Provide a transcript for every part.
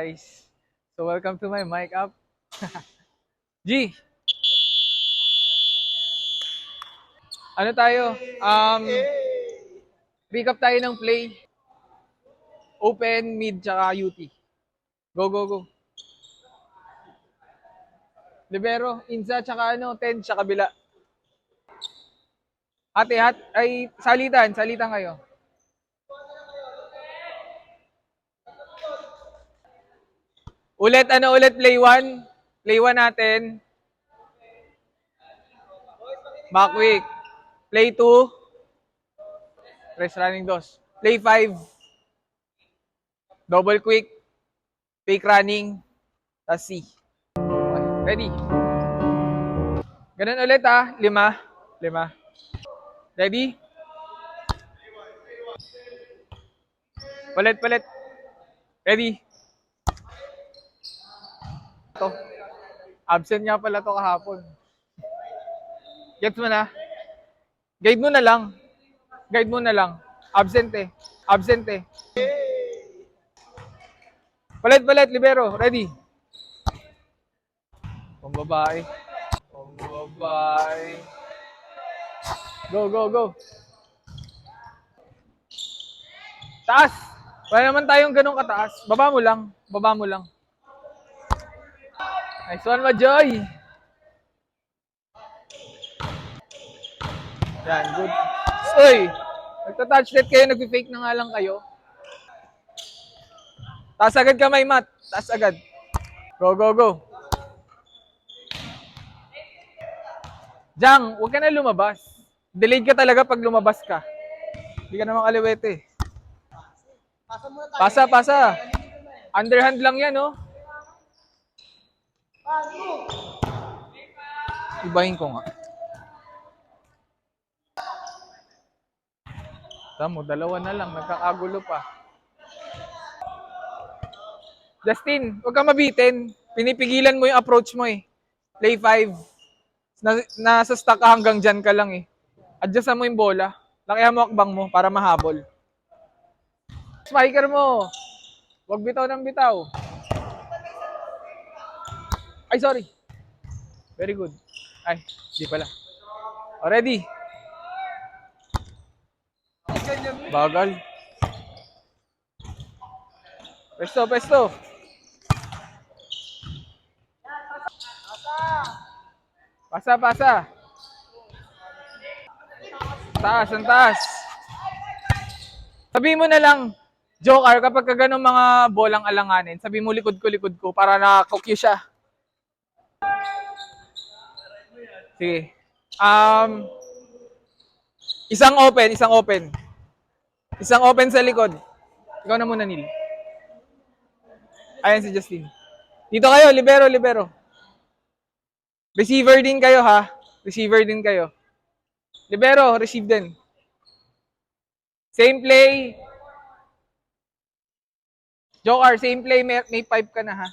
guys. So welcome to my mic up. G, ano tayo? Recap tayo ng play. Open, mid, tsaka UT. Go, go, go. Libero, Insa, tsaka 10 sa kabila. Ay, salitan kayo. Ulit, play 1. Play 1 natin. Back week. Play 2. Rest running dos. Play 5. Double quick. Fake running. Tas C. Okay, ready? Ganun ulit 5. Ready? Palit. Ready? To. Absent nga pala to kahapon. Gets mo na? Guide mo na lang. Absent eh. Palit, libero. Ready? Pambabae. Go. Taas! Wala naman tayong ganong kataas. Baba mo lang. Nice one, Majoy! Yan, good. Uy! Nagta-touch net kayo, nag-fake na nga lang kayo. Taas agad kamay, Matt. Taas agad. Go. Jang, huwag ka na lumabas. Delayed ka talaga pag lumabas ka. Hindi ka naman kaliwete. Pasa. Underhand lang yan, oh. Ibahin ko nga. Tamo, 2 na lang. Nagkakagulo pa. Justin, huwag ka mabitin. Pinipigilan mo yung approach mo eh. Play 5. Nasa stuck ka hanggang dyan ka lang eh. Adjustan mo yung bola. Lakihan mo akbang mo para mahabol. Spiker mo. Huwag bitaw ng bitaw. Ay, sorry. Very good. Ay, di pala. Ready? Bagal. Pesto. Pasa. Taas. Sabihin mo na lang, Joker, kapag ka ganun mga bolang alanganin, sabihin mo likod ko para na-cue siya. Sige. Isang open. Isang open sa likod. Ikaw na muna, Neil. Ayan si Justin. Dito kayo, libero. Receiver din kayo, ha? Libero, receive din. Same play. Joker, same play. May 5 ka na, ha?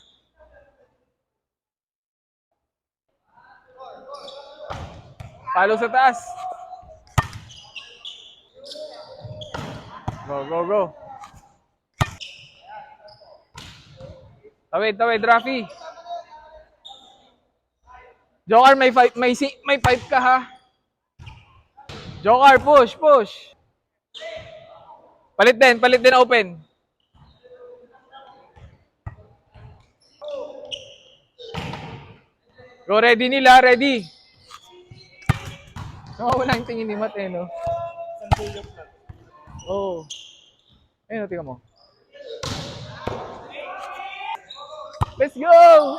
Palo sa taas. Go. Tawid, Rafi. Joker, may 5 ka, ha? Joker, push. Palit din open. Go, ready. Wala yung tingin ni Matt, no? Oo. Ayun, tingnan mo. Let's go!